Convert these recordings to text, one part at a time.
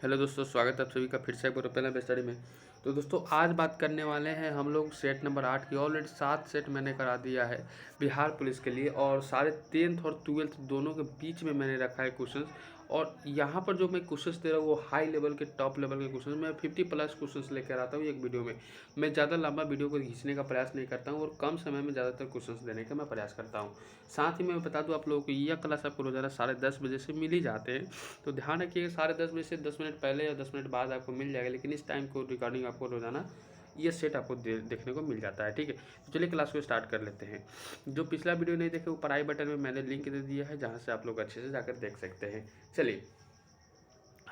Hello दोस्तों, स्वागत है आप सभी का फिर से एक बार पहले स्टडी में। तो दोस्तों आज बात करने वाले हैं हम लोग सेट नंबर 8 की। ऑलरेडी 7 सेट मैंने करा दिया है बिहार पुलिस के लिए, और सारे 10th और 12th दोनों के बीच में मैंने रखा है क्वेश्चंस। और यहाँ पर जो मैं क्वेश्चंस दे रहा हूँ वो हाई लेवल के, टॉप लेवल के क्वेश्चंस। मैं 50 प्लस क्वेश्चंस लेकर आता हूँ एक वीडियो में। मैं ज़्यादा लंबा वीडियो को खींचने का प्रयास नहीं करता हूँ और कम समय में ज़्यादातर क्वेश्चंस देने का मैं प्रयास करता हूँ। साथ ही मैं बता दूँ आप लोगों को, यह क्लास आपको रोजाना 10:30 बजे से मिल ही जाते हैं। तो ध्यान रखिएगा, 10:30 बजे से 10 मिनट पहले या 10 मिनट बाद आपको मिल जाएगा, लेकिन इस टाइम को रिकॉर्डिंग आपको रोजाना ये सेट आपको देखने को मिल जाता है। ठीक है, तो चलिए क्लास को स्टार्ट कर लेते हैं। जो पिछला वीडियो नहीं देखे, ऊपर आई बटन में मैंने लिंक दे दिया है, जहाँ से आप लोग अच्छे से जाकर देख सकते हैं। चलिए,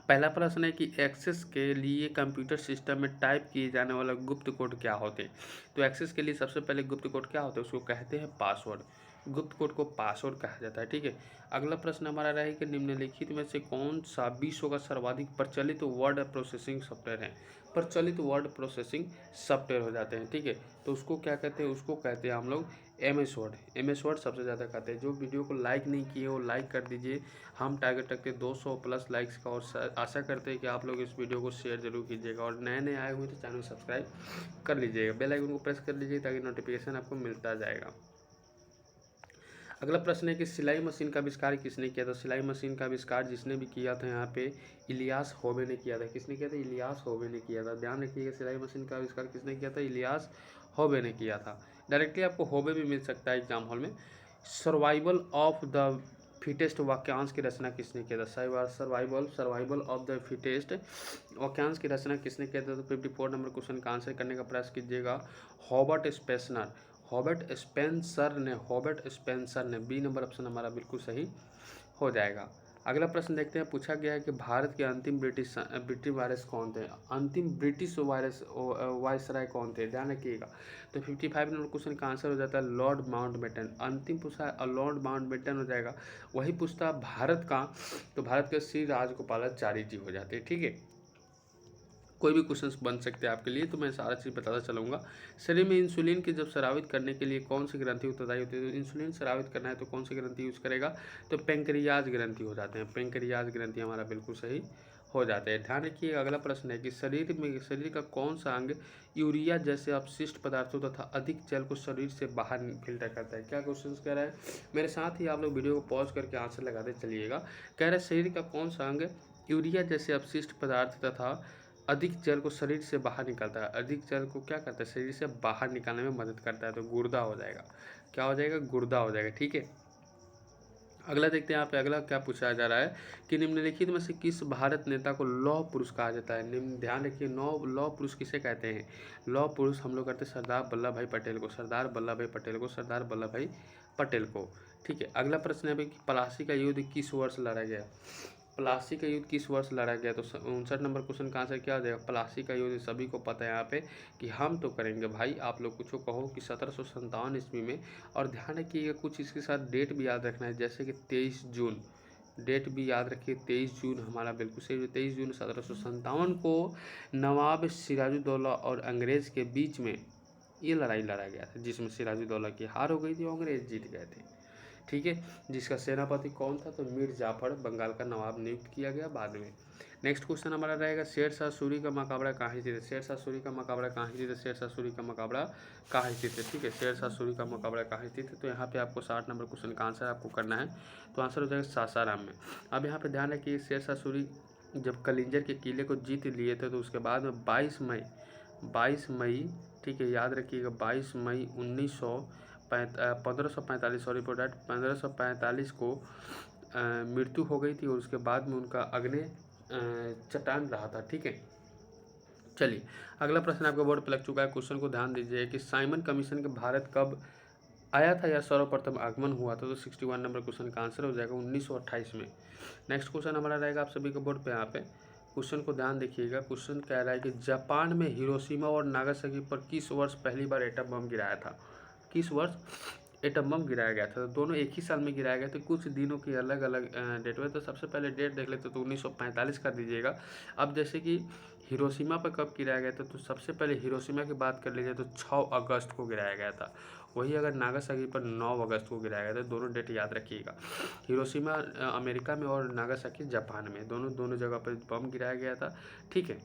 पहला प्रश्न है कि एक्सेस के लिए कंप्यूटर सिस्टम में टाइप किए जाने वाला गुप्त कोड क्या होते हैं। तो एक्सेस के लिए सबसे पहले गुप्त कोड क्या होता है, उसको कहते हैं पासवर्ड। गुप्त कोड को पासवर्ड कहा जाता है। ठीक है, अगला प्रश्न हमारा रहे कि निम्नलिखित में से कौन सा विश्व का सर्वाधिक प्रचलित वर्ड प्रोसेसिंग सॉफ्टवेयर है। प्रचलित वर्ड प्रोसेसिंग सॉफ्टवेयर हो जाते हैं। ठीक है, तो उसको क्या कहते हैं, उसको कहते हैं हम लोग MS वर्ड। MS वर्ड सबसे ज़्यादा कहते हैं। जो वीडियो को लाइक नहीं किए वो लाइक कर दीजिए। हम टारगेट रखते हैं 200 प्लस लाइक्स का, और आशा करते हैं कि आप लोग इस वीडियो को शेयर जरूर कीजिएगा, और नए नए आए हुए तो चैनल सब्सक्राइब कर लीजिएगा, बेल आइकन को प्रेस कर लीजिए ताकि नोटिफिकेशन आपको मिलता जाएगा। अगला प्रश्न है कि सिलाई मशीन का आविष्कार किसने किया था। सिलाई मशीन का आविष्कार जिसने भी किया था यहाँ पे इलियास होबे ने किया था। किसने किया था? इलियास होबे ने किया था। ध्यान रखिएगा, सिलाई मशीन का आविष्कार किसने किया था? इलियास होबे ने किया था। डायरेक्टली आपको होबे भी मिल सकता है एग्जाम हॉल में। सर्वाइवल ऑफ द फिटेस्ट वाक्यांश की रचना किसने किया था? सर्वाइवल ऑफ द फिटेस्ट वाक्यांश की रचना किसने किया था? तो 54 नंबर क्वेश्चन का आंसर करने का प्रयास कीजिएगा। हॉबर्ट स्पेंसर ने। बी नंबर ऑप्शन हमारा बिल्कुल सही हो जाएगा। अगला प्रश्न देखते हैं, पूछा गया है कि भारत के अंतिम ब्रिटिश वायरस कौन थे। अंतिम ब्रिटिश वायसराय कौन थे? ध्यान रखिएगा। तो 55 नंबर क्वेश्चन का आंसर हो जाता है लॉर्ड माउंटबेटन। अंतिम पूछा है लॉर्ड माउंटबेटन हो जाएगा। वही पूछता भारत का, तो भारत के श्री राजगोपालाचारी जी हो जाते हैं। ठीक है, कोई भी क्वेश्चंस बन सकते हैं आपके लिए, तो मैं सारा चीज़ बताता चलूँगा। शरीर में इंसुलिन की जब स्रावित करने के लिए कौन सी ग्रंथि उत्तरदायी होती है। तो इंसुलिन स्रावित करना है तो कौन सी ग्रंथि यूज करेगा? तो पेंक्रियाज ग्रंथि हो जाते हैं। पेंक्रियाज ग्रंथि हमारा बिल्कुल सही हो जाते हैं। ध्यान रखिए, अगला प्रश्न है कि शरीर का कौन सा अंग यूरिया जैसे अपशिष्ट पदार्थों तथा अधिक जल को शरीर से बाहर फिल्टर करता है। क्या क्वेश्चन कह रहा है? मेरे साथ ही आप लोग वीडियो को पॉज करके आंसर लगाते चलिएगा। कह रहे हैं शरीर का कौन सा अंग यूरिया जैसे अपशिष्ट पदार्थ तथा अधिक जल को शरीर से बाहर निकालता है। अधिक जल को क्या करता है? शरीर से बाहर निकालने में मदद करता है। तो गुर्दा हो जाएगा। क्या हो जाएगा? गुर्दा हो जाएगा। ठीक है, अगला देखते हैं यहाँ पे अगला क्या पूछा जा रहा है कि निम्नलिखित में से किस भारत नेता को लौह पुरुष कहा जाता है। ध्यान रखिए, लौह पुरुष किसे कहते हैं? लौह पुरुष हम लोग करते हैं सरदार वल्लभ भाई पटेल को। सरदार वल्लभ भाई पटेल को। सरदार वल्लभ भाई पटेल को। ठीक है, अगला प्रश्न है कि प्लासी का युद्ध किस वर्ष लड़ा गया। प्लासी का युद्ध किस वर्ष लड़ा गया? तो 59 नंबर क्वेश्चन का आंसर क्या हो जाएगा? प्लासी का युद्ध सभी को पता है यहाँ पे कि हम तो करेंगे भाई, आप लोग कुछ कहो कि 1757 ईस्वी में। और ध्यान रखिएगा, कुछ इसके साथ डेट भी याद रखना है, जैसे कि 23 जून। डेट भी याद रखिए, 23 जून हमारा बिल्कुल सही। 23 जून 1757 को नवाब सिराजुद्दौला और अंग्रेज़ के बीच में ये लड़ाई लड़ा गया था, जिसमें सिराजुद्दौला की हार हो गई थी और अंग्रेज जीत गए थे। ठीक है, जिसका सेनापति कौन था? तो मीर जाफर बंगाल का नवाब नियुक्त किया गया बाद में। नेक्स्ट क्वेश्चन हमारा रहेगा शेरशाह सूरी का मुकाबला कहाँ स्थित है। शेरशाह सूरी का मुकाबला कहाँ स्थित है? शेरशाह सूरी का मुकाबला कहाँ स्थित है? ठीक है, शेरशाह सूरी का मुकाबला कहाँ स्थित है? तो यहाँ पे आपको 60 नंबर क्वेश्चन का आंसर आपको करना है। तो आंसर हो जाएगा सासाराम में। अब यहाँ पे ध्यान रखिए, शेरशाह सूरी जब कलिंजर के किले को जीत लिए थे तो उसके बाद में 22 मई, ठीक है, याद रखिएगा, 22 मई 1545, सॉरी फॉर डैट, 1545 को मृत्यु हो गई थी, और उसके बाद में उनका अग्नि चट्टान रहा था। ठीक है, चलिए अगला प्रश्न आपका बोर्ड पर लग चुका है। क्वेश्चन को ध्यान दीजिए कि साइमन कमीशन के भारत कब आया था या सर्वप्रथम आगमन हुआ था। तो 61 नंबर क्वेश्चन का आंसर हो जाएगा 1928 में। नेक्स्ट क्वेश्चन हमारा रहेगा आप सभी के बोर्ड पे। यहाँ पे क्वेश्चन को ध्यान देखिएगा। क्वेश्चन कह रहा है कि जापान में हिरोशिमा और नागासाकी पर किस वर्ष पहली बार एटम बम गिराया था। किस वर्ष एटम बम गिराया गया था। तो दोनों एक ही साल में गिराया गया था, कुछ दिनों की अलग अलग डेट में। तो सबसे पहले डेट देख लेते तो 1945 कर दीजिएगा। अब जैसे कि हिरोशिमा पर कब गिराया गया था, तो सबसे पहले हिरोशिमा की बात कर लीजिए तो 6 अगस्त को गिराया गया था। वही अगर नागासाकी पर 9 अगस्त को गिराया गया था। दोनों डेट याद रखिएगा। हिरोशिमा अमेरिका में और नागासाकी जापान में, दोनों जगह पर बम गिराया गया था। ठीक है,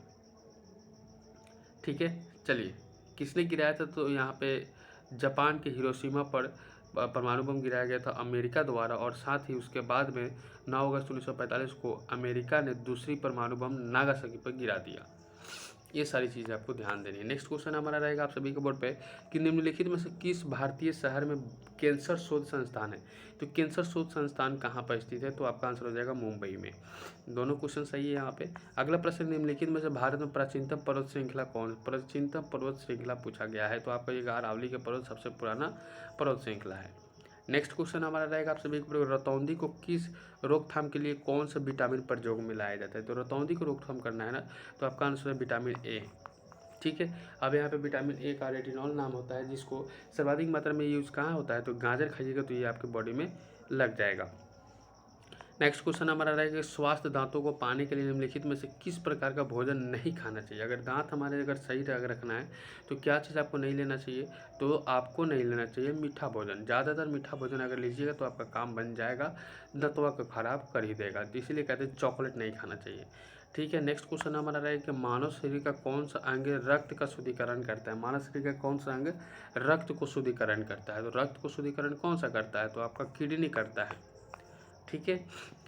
ठीक है। चलिए, किसने गिराया था, तो यहाँ पे जापान के हिरोशिमा पर परमाणु बम गिराया गया था अमेरिका द्वारा, और साथ ही उसके बाद में 9 अगस्त 1945 को अमेरिका ने दूसरी परमाणु बम नागासाकी पर गिरा दिया। ये सारी चीज़ें आपको ध्यान देनी है। नेक्स्ट क्वेश्चन हमारा रहेगा आप सभी के बोर्ड पे कि निम्नलिखित में से किस भारतीय शहर में कैंसर शोध संस्थान है। तो कैंसर शोध संस्थान कहाँ पर स्थित है, तो आपका आंसर हो जाएगा मुंबई में। दोनों क्वेश्चन सही है यहाँ पे। अगला प्रश्न, निम्नलिखित में से भारत में प्राचीनतम पर्वत श्रृंखला कौन, प्राचीनतम पर्वत श्रृंखला पूछा गया है। तो आपका ये अरावली के पर्वत सबसे पुराना पर्वत श्रृंखला है। नेक्स्ट क्वेश्चन हमारा रहेगा आप सभी को, रतौंधी को किस रोकथाम के लिए कौन सा विटामिन प्रयोग में लाया जाता है। तो रतौंधी को रोकथाम करना है ना, तो आपका आंसर है विटामिन ए। ठीक है। अब यहाँ पे विटामिन ए का रेटिनॉल नाम होता है, जिसको सर्वाधिक मात्रा में यूज कहाँ होता है, तो गाजर खाइएगा तो ये आपके बॉडी में लग जाएगा। नेक्स्ट क्वेश्चन हमारा रहेगा, स्वास्थ्य दांतों को पाने के लिए निम्नलिखित में से किस प्रकार का भोजन नहीं खाना चाहिए। अगर दांत हमारे अगर सही रखना है तो क्या चीज़ आपको नहीं लेना चाहिए, तो आपको नहीं लेना चाहिए मीठा भोजन। ज़्यादातर मीठा भोजन अगर लीजिएगा तो आपका काम बन जाएगा, दांतों को खराब कर ही देगा। तो इसीलिए कहते हैं चॉकलेट नहीं खाना चाहिए। ठीक है। नेक्स्ट क्वेश्चन हमारा रहेगा कि मानव शरीर का कौन सा अंग रक्त का शुद्धिकरण करता है। मानव शरीर का कौन सा अंग रक्त को शुद्धिकरण करता है, तो रक्त को शुद्धिकरण कौन सा करता है, तो आपका किडनी करता है। ठीक है,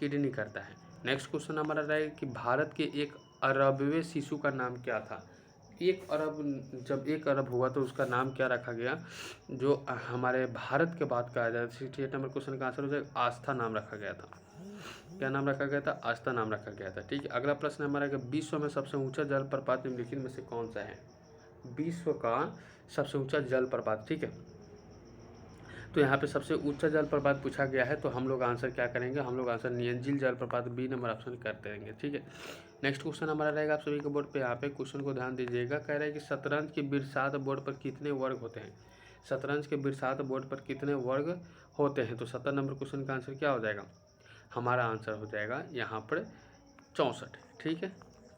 किडनी करता है। नेक्स्ट क्वेश्चन हमारा रहेगा कि भारत के 1 अरबवें शिशु का नाम क्या था। 1 अरब, जब 1 अरब हुआ तो उसका नाम क्या रखा गया, जो हमारे भारत के बाद कहा जाए। 68 नंबर क्वेश्चन का आंसर हो जाएगा आस्था नाम रखा गया था। क्या नाम रखा गया था, आस्था नाम रखा गया था। ठीक है। अगला प्रश्न हमारा कि विश्व में सबसे ऊंचा जलप्रपात निम्नलिखित में से कौन सा है। विश्व का सबसे ऊंचा जलप्रपात। ठीक है, तो यहाँ पे सबसे ऊंचा जलप्रपात पूछा गया है, तो हम लोग आंसर क्या करेंगे, हम लोग आंसर नियंजिल जलप्रपात बी नंबर ऑप्शन कर देंगे। ठीक है। नेक्स्ट क्वेश्चन हमारा रहेगा आप सभी के बोर्ड पे, यहाँ पे क्वेश्चन को ध्यान दीजिएगा। कह रहा है कि शतरंज के बिरसात बोर्ड पर कितने वर्ग होते हैं। शतरंज के बिरसात बोर्ड पर कितने वर्ग होते हैं, तो 70 नंबर क्वेश्चन का आंसर क्या हो जाएगा, हमारा आंसर हो जाएगा यहाँ पर 64। ठीक है,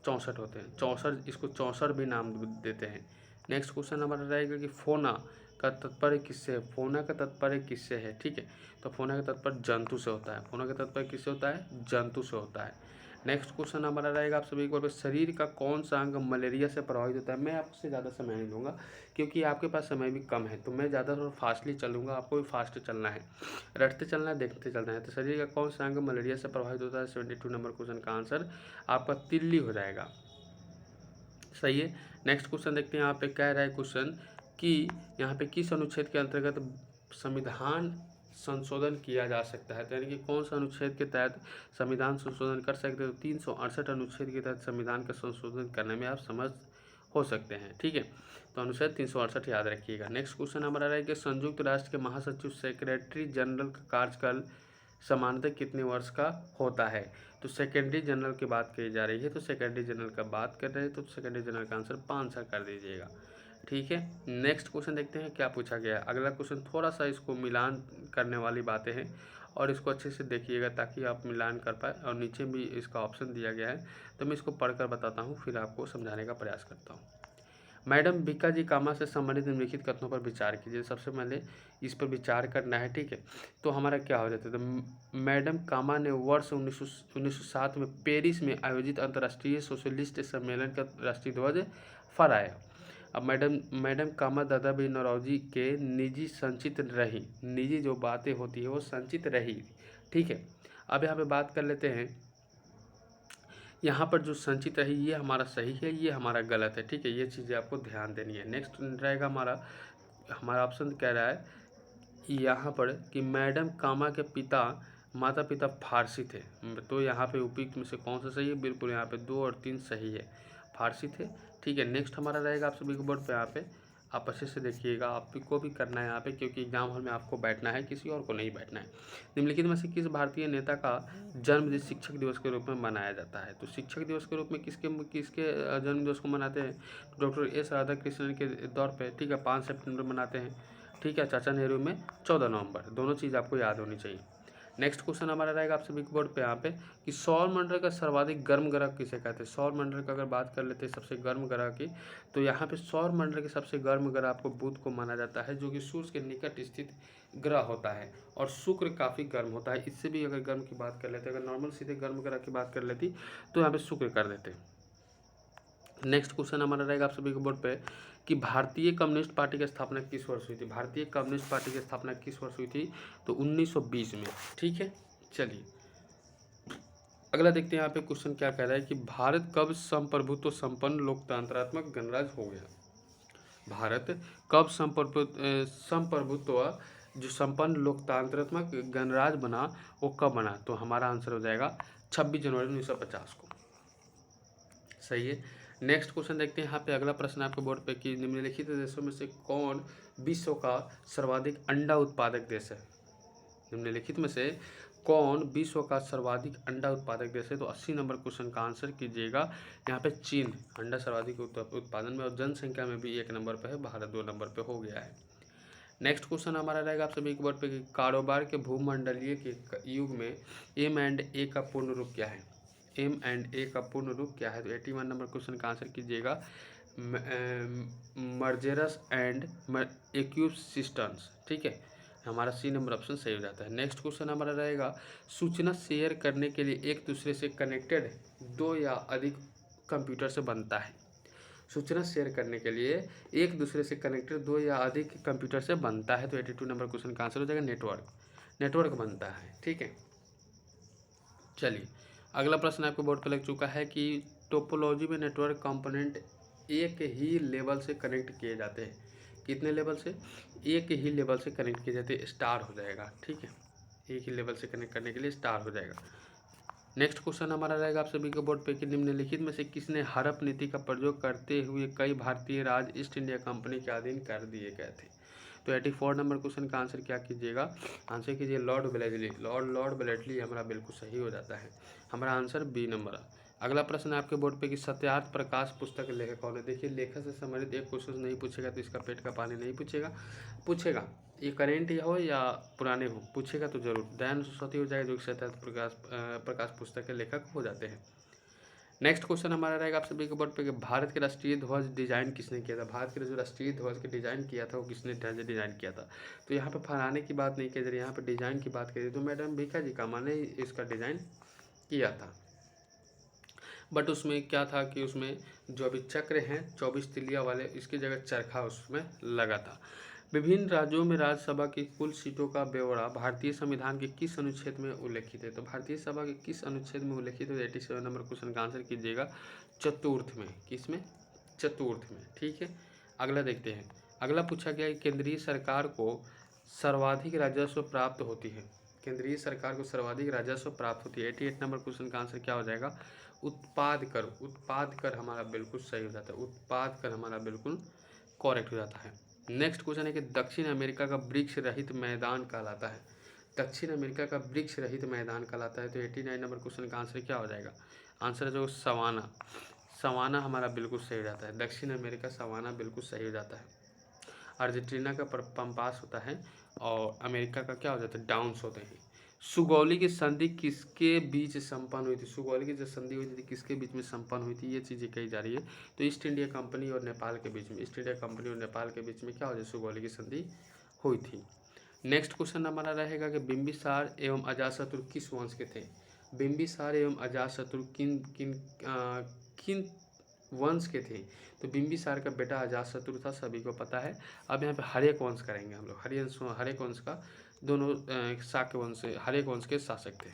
64 होते हैं, 64, इसको 64 भी नाम देते हैं। नेक्स्ट क्वेश्चन हमारा रहेगा कि फोना का तात्पर्य किससे है। फोना का तात्पर्य किससे है। ठीक है, तो फोना का तात्पर्य जंतु से होता है। फोना का तात्पर्य किससे होता है, जंतु से होता है। नेक्स्ट क्वेश्चन हमारा रहेगा आप सभी को, शरीर का कौन सा अंग मलेरिया से प्रभावित होता है। मैं आपसे ज़्यादा समय नहीं लूँगा क्योंकि आपके पास समय भी कम है, तो मैं ज़्यादा थोड़ा फास्टली चलूँगा, आपको भी फास्ट चलना है, रटते चलना है, देखते चलना है। तो शरीर का कौन सा अंग मलेरिया से प्रभावित होता है, 72 नंबर क्वेश्चन का आंसर आपका तिल्ली हो जाएगा। सही है। नेक्स्ट क्वेश्चन देखते हैं, यहाँ पे कह रहा है क्वेश्चन कि यहाँ पे किस अनुच्छेद के अंतर्गत संविधान संशोधन किया जा सकता है, तो यानी कि कौन सा अनुच्छेद के तहत संविधान संशोधन कर सकते हैं। तो 368 अनुच्छेद के तहत संविधान का संशोधन करने में आप समर्थ हो सकते हैं। ठीक है, तो अनुच्छेद 368 याद रखिएगा। नेक्स्ट क्वेश्चन हमारा रहेगा कि संयुक्त राष्ट्र के महासचिव सेक्रेटरी जनरल का कार्यकाल सामान्यतः कितने वर्ष का होता है। तो सेकेंडरी जनरल की बात कही जा रही है, तो सेकेंडरी जनरल का बात कर रहे हैं, तो सेकेंडरी जनरल का आंसर 5 साल कर दीजिएगा। ठीक है। नेक्स्ट क्वेश्चन देखते हैं क्या पूछा गया है। अगला क्वेश्चन थोड़ा सा इसको मिलान करने वाली बातें हैं, और इसको अच्छे से देखिएगा ताकि आप मिलान कर पाए, और नीचे भी इसका ऑप्शन दिया गया है, तो मैं इसको पढ़कर बताता हूँ, फिर आपको समझाने का प्रयास करता हूँ। मैडम भिक्काजी कामा से संबंधित निम्नलिखित कथनों पर विचार कीजिए। सबसे पहले इस पर विचार करना है। ठीक है, तो हमारा क्या हो जाता है, तो मैडम कामा ने वर्ष 1907 में पेरिस में आयोजित अंतर्राष्ट्रीय सोशलिस्ट सम्मेलन का राष्ट्रीय ध्वज फहराया। अब मैडम कामा दादा भाई नौरोजी के निजी संचित रही, निजी जो बातें होती है वो संचित रही। ठीक है, अब यहाँ पे बात कर लेते हैं, यहाँ पर जो संचित रही ये हमारा सही है, ये हमारा गलत है। ठीक है, ये चीज़ें आपको ध्यान देनी है। नेक्स्ट रहेगा हमारा ऑप्शन कह रहा है यहाँ पर कि मैडम कामा के माता पिता फारसी थे, तो यहाँ पे उपयुक्त में से कौन सा सही है, बिल्कुल यहाँ पे 2 और 3 सही है, फारसी थे। ठीक है। नेक्स्ट हमारा रहेगा आप सभी को बोर्ड पे, यहाँ पे आप अच्छे से देखिएगा, आपको भी करना है यहाँ पे, क्योंकि एग्जाम हॉल में आपको बैठना है, किसी और को नहीं बैठना है। निम्नलिखित में से किस भारतीय नेता का जन्मदिन शिक्षक दिवस के रूप में मनाया जाता है। तो शिक्षक दिवस के रूप में किसके जन्म दिवस को मनाते हैं, डॉक्टर एस राधाकृष्णन के दौर पे। ठीक है, 5 सितंबर मनाते हैं। ठीक है, चाचा नेहरू में 14 नवंबर। दोनों चीज़ आपको याद होनी चाहिए। नेक्स्ट क्वेश्चन हमारा रहेगा आप सभी के बोर्ड पे यहाँ पे कि सौर मंडल का सर्वाधिक गर्म ग्रह किसे कहते हैं। सौर मंडल का अगर बात कर लेते हैं सबसे गर्म ग्रह की, तो यहाँ पे सौर मंडल के सबसे गर्म ग्रह आपको बुध को माना जाता है, जो कि सूर्य के निकट स्थित ग्रह होता है। और शुक्र काफ़ी गर्म होता है। इससे भी अगर गर्म की बात कर लेते, अगर नॉर्मल सीधे गर्म ग्रह की बात कर लेती तो यहाँ पे शुक्र कर देते। नेक्स्ट क्वेश्चन हमारा रहेगा आप सभी के बोर्ड पे कि भारतीय कम्युनिस्ट पार्टी की स्थापना किस वर्ष हुई थी। भारतीय कम्युनिस्ट पार्टी की स्थापना किस वर्ष हुई थी, तो 1920 में। ठीक है, चलिए अगला देखते हैं यहाँ पे क्वेश्चन क्या कह रहा है कि भारत कब संप्रभुत्व संपन्न लोकतंत्रात्मक गणराज्य हो गया। भारत कब संप्रभुत्व जो संपन्न लोकतंत्रात्मक गणराज्य बना, वो कब बना, तो हमारा आंसर हो जाएगा 26 जनवरी 1950 को। सही है। नेक्स्ट क्वेश्चन देखते हैं यहाँ पे अगला प्रश्न आपके बोर्ड पे कि निम्नलिखित देशों में से कौन विश्व का सर्वाधिक अंडा उत्पादक देश है। निम्नलिखित में से कौन विश्व का सर्वाधिक अंडा उत्पादक देश है, तो 80 नंबर क्वेश्चन का आंसर कीजिएगा। यहाँ पे चीन अंडा सर्वाधिक उत्पादन में और जनसंख्या में भी 1 नंबर पे है, भारत 2 नंबर पे हो गया है। नेक्स्ट क्वेश्चन हमारा रहेगा आप सभी के बोर्ड पे कि कारोबार के भूमंडलीय के युग में M&A का पूर्ण रूप क्या है। M&A का पूर्ण रूप क्या है, तो 81 नंबर क्वेश्चन का आंसर कीजिएगा मर्जेरस एंड एक्विजिशंस। ठीक है, हमारा सी नंबर ऑप्शन सही हो जाता है। नेक्स्ट क्वेश्चन हमारा रहेगा सूचना शेयर करने के लिए एक दूसरे से कनेक्टेड 2 या अधिक कंप्यूटर से बनता है। सूचना शेयर करने के लिए एक दूसरे से कनेक्टेड 2 या अधिक कंप्यूटर से बनता है, तो 82 नंबर क्वेश्चन का आंसर हो जाएगा नेटवर्क बनता है। ठीक है, चलिए अगला प्रश्न आपको बोर्ड पर लग चुका है कि टोपोलॉजी में नेटवर्क कंपोनेंट एक ही लेवल से कनेक्ट किए जाते हैं। कितने लेवल से, एक ही लेवल से कनेक्ट किए जाते हैं, स्टार हो जाएगा। ठीक है, एक ही लेवल से कनेक्ट करने के लिए स्टार हो जाएगा। नेक्स्ट क्वेश्चन हमारा रहेगा आप सभी के बोर्ड पे कि निम्नलिखित में से किसने हड़प नीति का प्रयोग करते हुए कई भारतीय राज्य ईस्ट इंडिया कंपनी के अधीन कर दिए गए थे, तो 84 नंबर क्वेश्चन का आंसर क्या कीजिएगा, आंसर कीजिए लॉर्ड वेलेस्ली। लॉर्ड वेलेस्ली हमारा बिल्कुल सही हो जाता है, हमारा आंसर बी नंबर। अगला प्रश्न आपके बोर्ड पे कि सत्यार्थ प्रकाश पुस्तक के लेखक कौन है। देखिए लेखक से संबंधित एक क्वेश्चन नहीं पूछेगा तो इसका पेट का पानी नहीं पूछेगा ये करेंट हो या पुराने हो, पूछेगा तो जरूर दयानंद सरस्वती हो जाएगा, जो कि सत्यार्थ प्रकाश पुस्तक के लेखक हो जाते हैं। नेक्स्ट क्वेश्चन हमारा रहेगा आप सभी के बोर्ड पे कि भारत के राष्ट्रीय ध्वज डिजाइन किसने किया था। भारत के जो राष्ट्रीय ध्वज के डिजाइन किया था वो किसने डिजाइन किया था, तो यहाँ पे फहराने की बात नहीं की जा रही, यहाँ पे डिजाइन की बात करिए तो मैडम भीखा जी कामा ने इसका डिजाइन किया था। बट उसमें क्या था कि उसमें जो अभी चक्र हैं 24 तिलिया वाले, इसकी जगह चरखा उसमें लगा था। विभिन्न राज्यों में राज्यसभा की कुल सीटों का ब्यौरा भारतीय संविधान के किस अनुच्छेद में उल्लेखित है, तो भारतीय सभा के किस अनुच्छेद में उल्लेखित है, 87 नंबर क्वेश्चन का आंसर कीजिएगा चतुर्थ में। किसमें, चतुर्थ में। ठीक है, अगला देखते हैं। अगला पूछा गया कि केंद्रीय सरकार को सर्वाधिक राजस्व प्राप्त होती है। केंद्रीय सरकार को सर्वाधिक राजस्व प्राप्त होती है, 88 नंबर क्वेश्चन का आंसर क्या हो जाएगा, उत्पाद कर हमारा बिल्कुल सही हो जाता है, उत्पाद कर हमारा बिल्कुल करेक्ट हो जाता है। नेक्स्ट क्वेश्चन है कि दक्षिण अमेरिका का वृक्ष रहित मैदान कहलाता है। दक्षिण अमेरिका का वृक्ष रहित मैदान कहलाता है, तो 89 नंबर क्वेश्चन का आंसर क्या हो जाएगा, आंसर जो सवाना हमारा बिल्कुल सही हो जाता है। दक्षिण अमेरिका सवाना बिल्कुल सही हो जाता है। अर्जेंटीना का पंपास होता है और अमेरिका का क्या हो जाता है, डाउन्स होते हैं। सुगौली की संधि किसके बीच संपन्न हुई थी। सुगौली की जो संधि हुई थी किसके बीच में संपन्न हुई थी, ये चीज़ें कही जा रही है, तो ईस्ट इंडिया कंपनी और नेपाल के बीच में, ईस्ट इंडिया कंपनी और नेपाल के बीच में क्या हो जाए, सुगौली की संधि हुई थी। नेक्स्ट क्वेश्चन हमारा रहेगा कि बिंबिसार एवं अजातशत्रु किस वंश के थे। बिंबिसार एवं अजातशत्रु किन वंश के थे, तो बिंबिसार का बेटा अजातशत्रु था, सभी को पता है। अब यहाँ पे हर्यक वंश करेंगे हम लोग, हर्यक वंश का दोनों शाक्य वंश हर्यक वंश के शासक थे।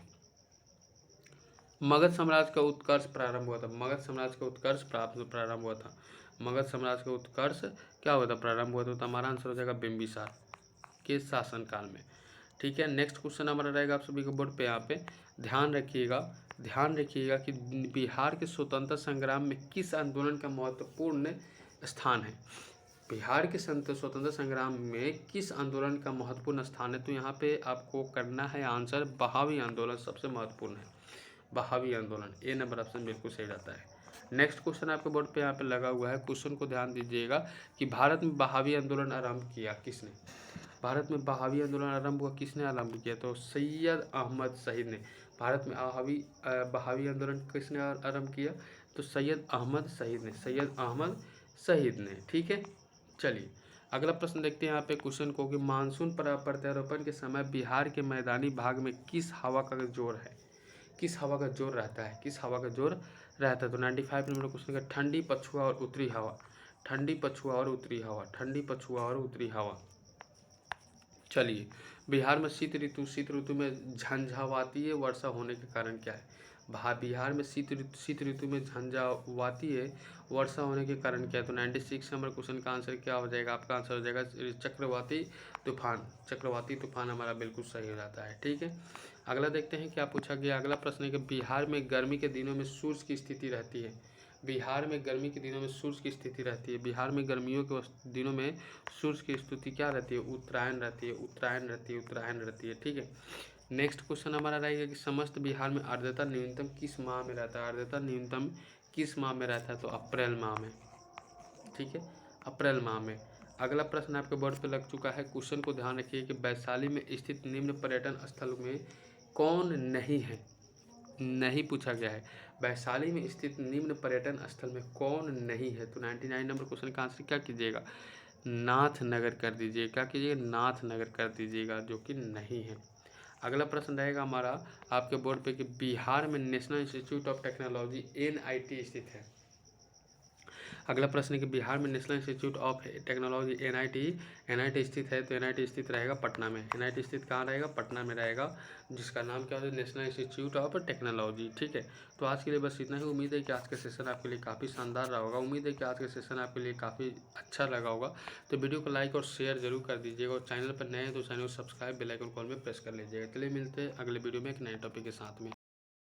मगध साम्राज्य का उत्कर्ष प्रारंभ हुआ था। मगध साम्राज्य का उत्कर्ष प्रारंभ हुआ था। मगध साम्राज्य का उत्कर्ष क्या हुआ था, प्रारंभ हुआ था, तो हमारा आंसर हो जाएगा बिंबिसार के शासनकाल में। ठीक है, नेक्स्ट क्वेश्चन हमारा रहेगा आप सभी को बोर्ड पे, यहाँ पे ध्यान रखिएगा कि बिहार के स्वतंत्रता संग्राम में किस आंदोलन का महत्वपूर्ण स्थान है। बिहार के स्वतंत्रता संग्राम में किस आंदोलन का महत्वपूर्ण स्थान है, तो यहाँ पे आपको करना है आंसर बहावी आंदोलन सबसे महत्वपूर्ण है। बहावी आंदोलन, ए नंबर ऑप्शन बिल्कुल सही रहता है। नेक्स्ट क्वेश्चन आपके बोर्ड पे यहाँ पे लगा हुआ है, क्वेश्चन को ध्यान दीजिएगा कि भारत में बहावी आंदोलन आरंभ किया किसने? भारत में बहावी आंदोलन आरंभ हुआ किसने आरंभ किया? तो सैयद अहमद शहीद ने। भारत में बहावी आंदोलन किसने आरंभ किया? तो सैयद अहमद शहीद ने, सैयद अहमद शहीद ने। ठीक है, चलिए अगला प्रश्न देखते हैं यहाँ पे क्वेश्चन को कि मानसून प्रत्यारोपण के समय बिहार के मैदानी भाग में किस हवा का जोर है? किस हवा का जोर रहता है? किस हवा का जोर रहता है? तो 95 नंबर क्वेश्चन का ठंडी पछुआ और उत्तरी हवा, ठंडी पछुआ और उत्तरी हवा, ठंडी पछुआ और उत्तरी हवा। चलिए बिहार में शीत ऋतु में झंझावातीय वर्षा होने के कारण क्या है? बिहार में शीत ऋतु में झंझावातीय वर्षा होने के कारण क्या है? तो 96 नंबर क्वेश्चन का आंसर क्या हो जाएगा? आपका आंसर हो जाएगा चक्रवाती तूफान। चक्रवाती तूफान हमारा बिल्कुल सही हो जाता है। ठीक है, अगला देखते हैं क्या पूछा गया। अगला प्रश्न है कि बिहार में गर्मी के दिनों में सूर्य की स्थिति रहती है। बिहार में गर्मी के दिनों में सूर्य की स्थिति रहती है। बिहार में गर्मियों के दिनों में सूर्य की स्थिति क्या रहती है? उत्तरायण रहती है, उत्तरायण रहती है, उत्तरायण रहती है। ठीक है, नेक्स्ट क्वेश्चन हमारा रहेगा कि समस्त बिहार में आर्द्रता न्यूनतम किस माह में रहता है? आर्द्रता न्यूनतम किस माह में रहता है? तो अप्रैल माह में। ठीक है, अप्रैल माह में। अगला प्रश्न आपके बोर्ड पे लग चुका है, क्वेश्चन को ध्यान रखिए कि वैशाली में स्थित निम्न पर्यटन स्थल में कौन नहीं है? नहीं पूछा गया है, वैशाली में स्थित निम्न पर्यटन स्थल में कौन नहीं है? तो 99 नंबर क्वेश्चन का आंसर क्या कीजिएगा? नाथनगर कर दीजिए। क्या कीजिएगा? नाथनगर कर दीजिएगा, जो कि नहीं है। अगला प्रश्न रहेगा हमारा आपके बोर्ड पे कि बिहार में national institute of technology NIT स्थित है। अगला प्रश्न है कि बिहार में national institute of technology NIT स्थित है। तो NIT स्थित रहेगा पटना में। NIT स्थित कहाँ रहेगा? पटना में रहेगा, जिसका नाम क्या है? National institute of technology. ठीक है, तो आज के लिए बस इतना ही। उम्मीद है कि आज का सेशन आपके लिए काफ़ी शानदार रहा होगा। उम्मीद है कि आज का सेशन आपके लिए काफ़ी अच्छा लगा होगा। तो वीडियो को लाइक और शेयर जरूर कर दीजिएगा, और चैनल पर नए हैं तो चैनल को सब्सक्राइब, बेल आइकन कॉल में प्रेस कर लीजिएगा। चलिए मिलते हैं अगले वीडियो में एक नए टॉपिक के साथ में।